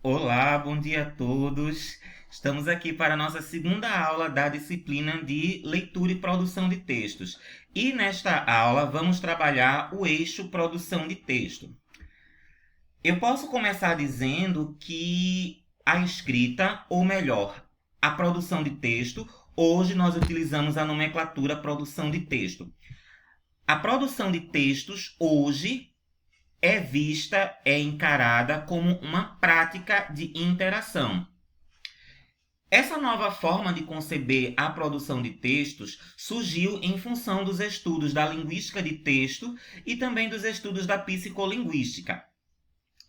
Olá, bom dia a todos. Estamos aqui para a nossa segunda aula da disciplina de leitura e produção de textos. E nesta aula vamos trabalhar o eixo produção de texto. Eu posso começar dizendo que a escrita, ou melhor, a produção de texto, hoje nós utilizamos a nomenclatura produção de texto. A produção de textos hoje é vista, é encarada como uma prática de interação. Essa nova forma de conceber a produção de textos surgiu em função dos estudos da linguística de texto e também dos estudos da psicolinguística.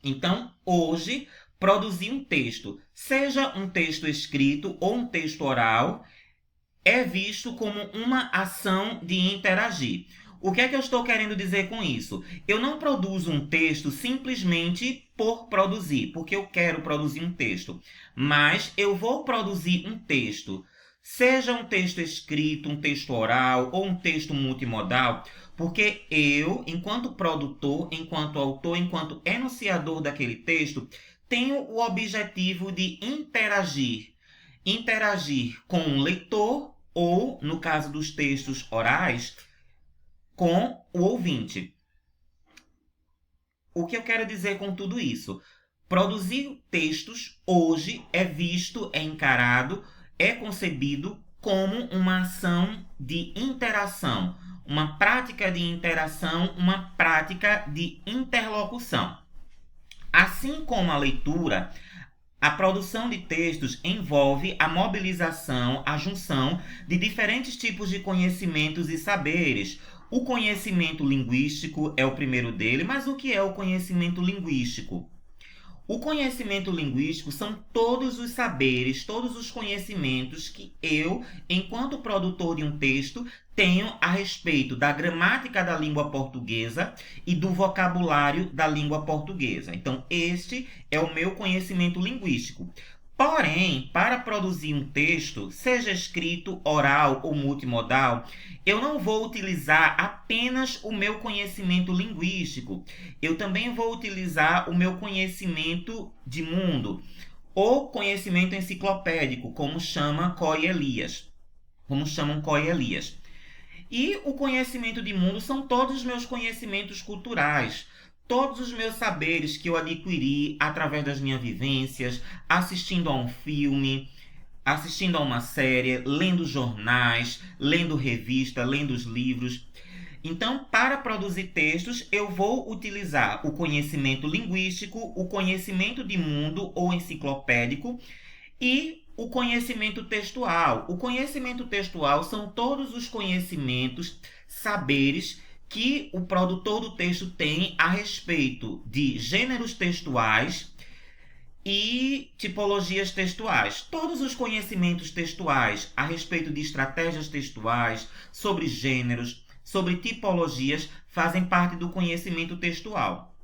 Então, hoje, produzir um texto, seja um texto escrito ou um texto oral, é visto como uma ação de interagir. O que é que eu estou querendo dizer com isso? Eu não produzo um texto simplesmente por produzir, porque eu quero produzir um texto, mas eu vou produzir um texto, seja um texto escrito, um texto oral ou um texto multimodal, porque eu, enquanto produtor, enquanto autor, enquanto enunciador daquele texto, tenho o objetivo de interagir com o leitor ou, no caso dos textos orais, com o ouvinte. O que eu quero dizer com tudo isso? Produzir textos hoje é visto, é encarado, é concebido como uma ação de interação, uma prática de interação, uma prática de interlocução. Assim como a leitura, a produção de textos envolve a mobilização, a junção de diferentes tipos de conhecimentos e saberes. O conhecimento linguístico é o primeiro dele, mas o que é o conhecimento linguístico? O conhecimento linguístico são todos os saberes, todos os conhecimentos que eu, enquanto produtor de um texto, tenho a respeito da gramática da língua portuguesa e do vocabulário da língua portuguesa. Então, este é o meu conhecimento linguístico. Porém, para produzir um texto, seja escrito, oral ou multimodal, eu não vou utilizar apenas o meu conhecimento linguístico. Eu também vou utilizar o meu conhecimento de mundo, ou conhecimento enciclopédico, como chama Coy Elias. Como chamam Coy Elias. E o conhecimento de mundo são todos os meus conhecimentos culturais, todos os meus saberes que eu adquiri através das minhas vivências, assistindo a um filme, assistindo a uma série, lendo jornais, lendo revista, lendo os livros. Então, para produzir textos, eu vou utilizar o conhecimento linguístico, o conhecimento de mundo ou enciclopédico e o conhecimento textual. O conhecimento textual são todos os conhecimentos, saberes que o produtor do texto tem a respeito de gêneros textuais e tipologias textuais. Todos os conhecimentos textuais a respeito de estratégias textuais, sobre gêneros, sobre tipologias, fazem parte do conhecimento textual.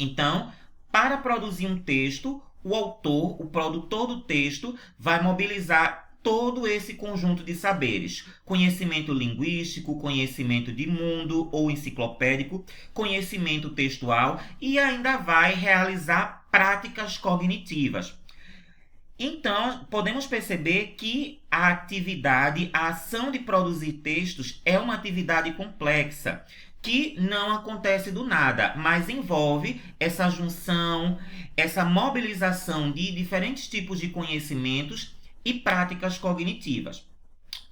Então, para produzir um texto, o autor, o produtor do texto, vai mobilizar todo esse conjunto de saberes: conhecimento linguístico, conhecimento de mundo ou enciclopédico, conhecimento textual e ainda vai realizar práticas cognitivas. Então, podemos perceber que a atividade, a ação de produzir textos é uma atividade complexa, que não acontece do nada, mas envolve essa junção, essa mobilização de diferentes tipos de conhecimentos e práticas cognitivas.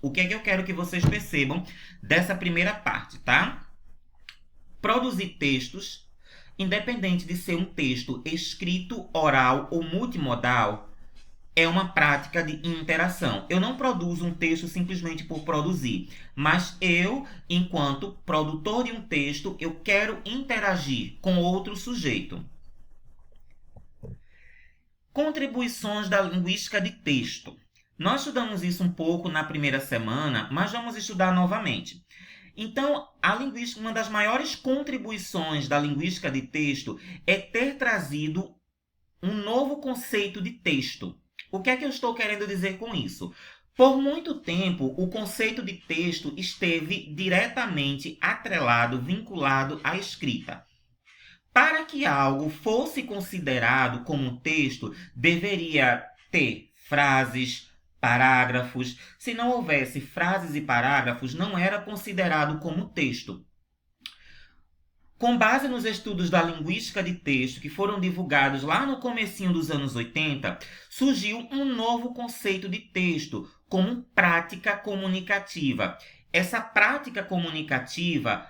O que é que eu quero que vocês percebam dessa primeira parte, tá? Produzir textos, independente de ser um texto escrito, oral ou multimodal, é uma prática de interação. Eu não produzo um texto simplesmente por produzir, mas eu, enquanto produtor de um texto, eu quero interagir com outro sujeito. Contribuições da linguística de texto. Nós estudamos isso um pouco na primeira semana, mas vamos estudar novamente. Então, a linguística, uma das maiores contribuições da linguística de texto é ter trazido um novo conceito de texto. O que é que eu estou querendo dizer com isso? Por muito tempo, o conceito de texto esteve diretamente atrelado, vinculado à escrita. Para que algo fosse considerado como texto, deveria ter frases, parágrafos. Se não houvesse frases e parágrafos, não era considerado como texto. Com base nos estudos da linguística de texto que foram divulgados lá no comecinho dos anos 80, surgiu um novo conceito de texto como prática comunicativa. Essa prática comunicativa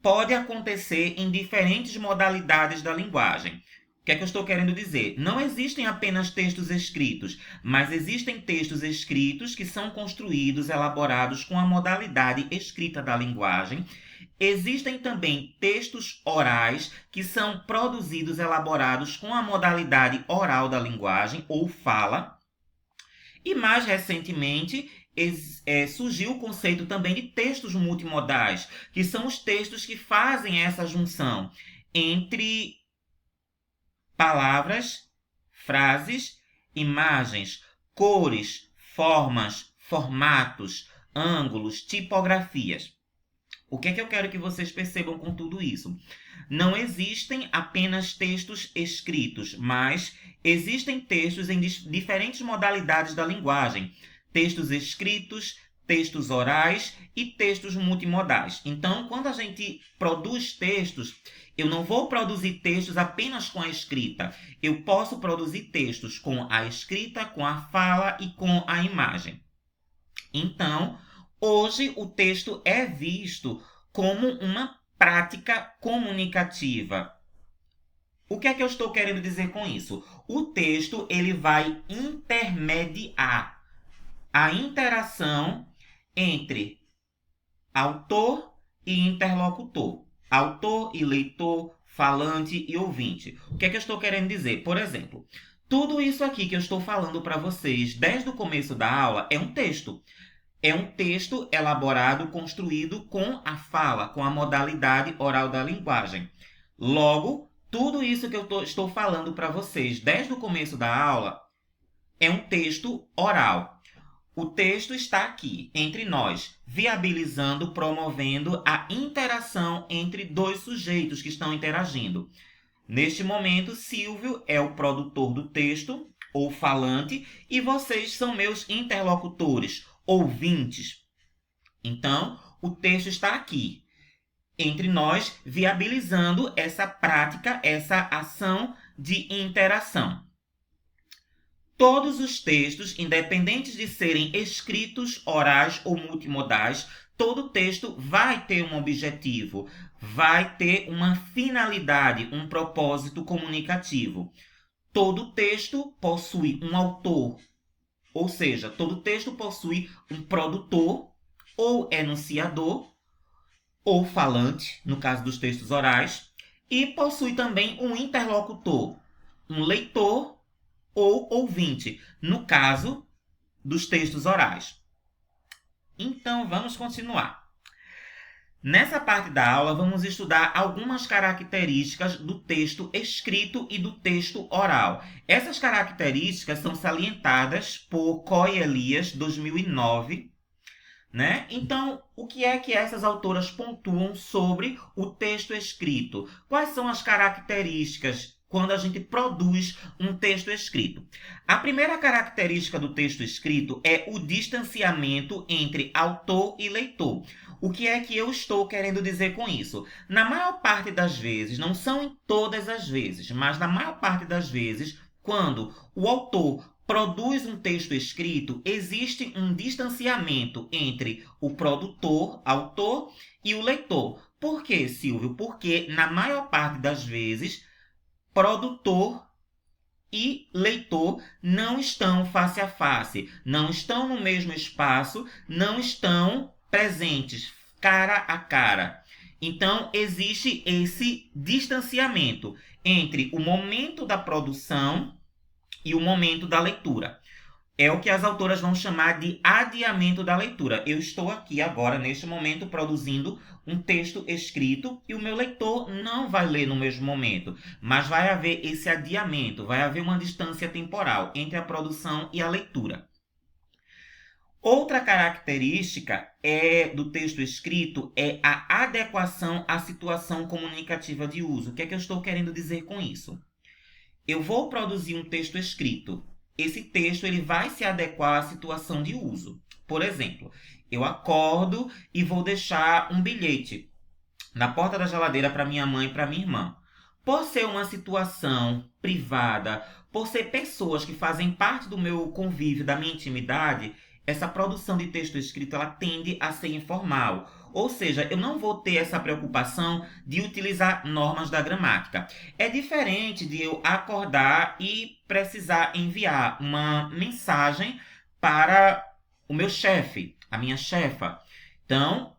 pode acontecer em diferentes modalidades da linguagem. O que é que eu estou querendo dizer? Não existem apenas textos escritos, mas existem textos escritos que são construídos, elaborados com a modalidade escrita da linguagem. Existem também textos orais que são produzidos, elaborados com a modalidade oral da linguagem ou fala. E mais recentemente surgiu o conceito também de textos multimodais, que são os textos que fazem essa junção entre palavras, frases, imagens, cores, formas, formatos, ângulos, tipografias. O que é que eu quero que vocês percebam com tudo isso? Não existem apenas textos escritos, mas existem textos em diferentes modalidades da linguagem. Textos escritos, textos orais e textos multimodais. Então, quando a gente produz textos, eu não vou produzir textos apenas com a escrita. Eu posso produzir textos com a escrita, com a fala e com a imagem. Então, hoje o texto é visto como uma prática comunicativa. O que é que eu estou querendo dizer com isso? O texto ele vai intermediar a interação entre autor e interlocutor, autor e leitor, falante e ouvinte. O que é que eu estou querendo dizer? Por exemplo, tudo isso aqui que eu estou falando para vocês desde o começo da aula é um texto. É um texto elaborado, construído com a fala, com a modalidade oral da linguagem. Logo, tudo isso que eu estou falando para vocês desde o começo da aula é um texto oral. O texto está aqui, entre nós, viabilizando, promovendo a interação entre dois sujeitos que estão interagindo. Neste momento, Silvio é o produtor do texto, ou falante, e vocês são meus interlocutores, ouvintes. Então, o texto está aqui, entre nós, viabilizando essa prática, essa ação de interação. Todos os textos, independentes de serem escritos, orais ou multimodais, todo texto vai ter um objetivo, vai ter uma finalidade, um propósito comunicativo. Todo texto possui um autor, ou seja, todo texto possui um produtor, ou enunciador, ou falante, no caso dos textos orais, e possui também um interlocutor, um leitor ou ouvinte, no caso dos textos orais. Então, vamos continuar. Nessa parte da aula, vamos estudar algumas características do texto escrito e do texto oral. Essas características são salientadas por Coy Elias, 2009. Né? Então, o que é que essas autoras pontuam sobre o texto escrito? Quais são as características quando a gente produz um texto escrito? A primeira característica do texto escrito é o distanciamento entre autor e leitor. O que é que eu estou querendo dizer com isso? Na maior parte das vezes, não são em todas as vezes, mas na maior parte das vezes, quando o autor produz um texto escrito, existe um distanciamento entre o produtor, autor, e o leitor. Por quê, Silvio? Porque, na maior parte das vezes, produtor e leitor não estão face a face, não estão no mesmo espaço, não estão presentes, cara a cara. Então, existe esse distanciamento entre o momento da produção e o momento da leitura. É o que as autoras vão chamar de adiamento da leitura. Eu estou aqui agora, neste momento, produzindo um texto escrito e o meu leitor não vai ler no mesmo momento, mas vai haver esse adiamento, vai haver uma distância temporal entre a produção e a leitura. Outra característica do texto escrito é a adequação à situação comunicativa de uso. O que é que eu estou querendo dizer com isso? Eu vou produzir um texto escrito. Esse texto ele vai se adequar à situação de uso. Por exemplo, eu acordo e vou deixar um bilhete na porta da geladeira para minha mãe e para minha irmã. Por ser uma situação privada, por ser pessoas que fazem parte do meu convívio, da minha intimidade, essa produção de texto escrito ela tende a ser informal. Ou seja, eu não vou ter essa preocupação de utilizar normas da gramática. É diferente de eu acordar e precisar enviar uma mensagem para o meu chefe, a minha chefa. Então,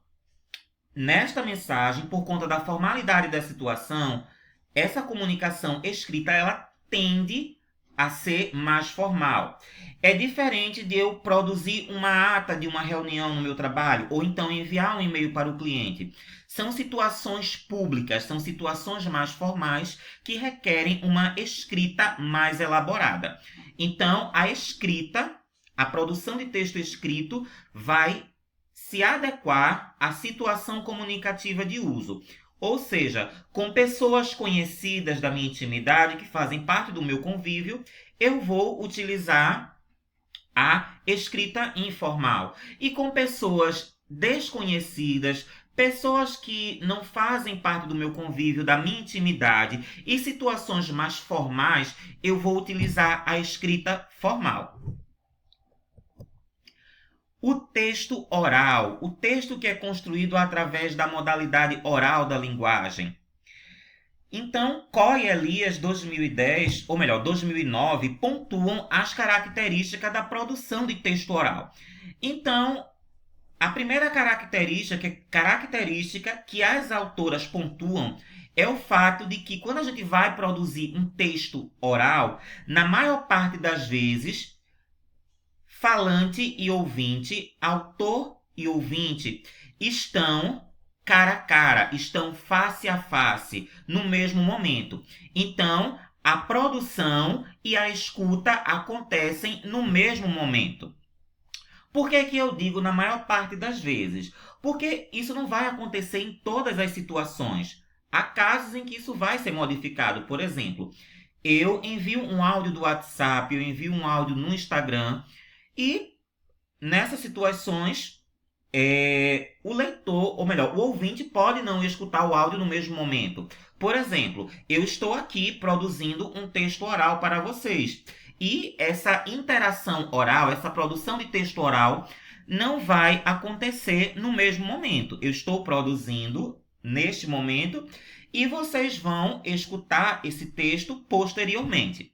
nesta mensagem, por conta da formalidade da situação, essa comunicação escrita ela tende a ser mais formal. É diferente de eu produzir uma ata de uma reunião no meu trabalho ou então enviar um e-mail para o cliente. São situações públicas, são situações mais formais que requerem uma escrita mais elaborada. Então, a escrita, a produção de texto escrito vai se adequar à situação comunicativa de uso. Ou seja, com pessoas conhecidas da minha intimidade, que fazem parte do meu convívio, eu vou utilizar a escrita informal. E com pessoas desconhecidas, pessoas que não fazem parte do meu convívio, da minha intimidade, e situações mais formais, eu vou utilizar a escrita formal. O texto oral, o texto que é construído através da modalidade oral da linguagem. Então, Coy e Elias 2010, ou melhor, 2009, pontuam as características da produção de texto oral. Então, a primeira característica que as autoras pontuam é o fato de que quando a gente vai produzir um texto oral, na maior parte das vezes, falante e ouvinte, autor e ouvinte, estão cara a cara, estão face a face, no mesmo momento. Então, a produção e a escuta acontecem no mesmo momento. Por que que eu digo na maior parte das vezes? Porque isso não vai acontecer em todas as situações. Há casos em que isso vai ser modificado. Por exemplo, eu envio um áudio do WhatsApp, eu envio um áudio no Instagram, e nessas situações, o leitor, ou melhor, o ouvinte pode não escutar o áudio no mesmo momento. Por exemplo, eu estou aqui produzindo um texto oral para vocês. E essa interação oral, essa produção de texto oral, não vai acontecer no mesmo momento. Eu estou produzindo neste momento e vocês vão escutar esse texto posteriormente.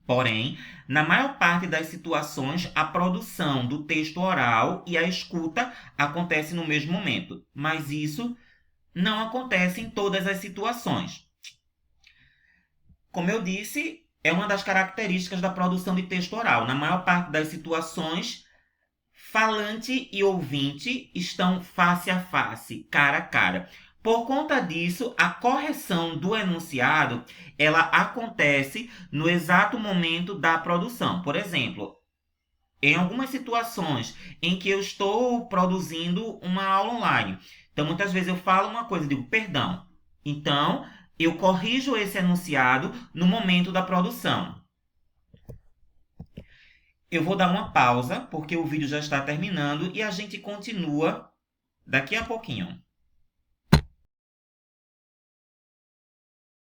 Porém, na maior parte das situações, a produção do texto oral e a escuta acontece no mesmo momento. Mas isso não acontece em todas as situações. Como eu disse, é uma das características da produção de texto oral. Na maior parte das situações, falante e ouvinte estão face a face, cara a cara. Por conta disso, a correção do enunciado, ela acontece no exato momento da produção. Por exemplo, em algumas situações em que eu estou produzindo uma aula online, então muitas vezes eu falo uma coisa e digo perdão. Então, eu corrijo esse enunciado no momento da produção. Eu vou dar uma pausa, porque o vídeo já está terminando e a gente continua daqui a pouquinho.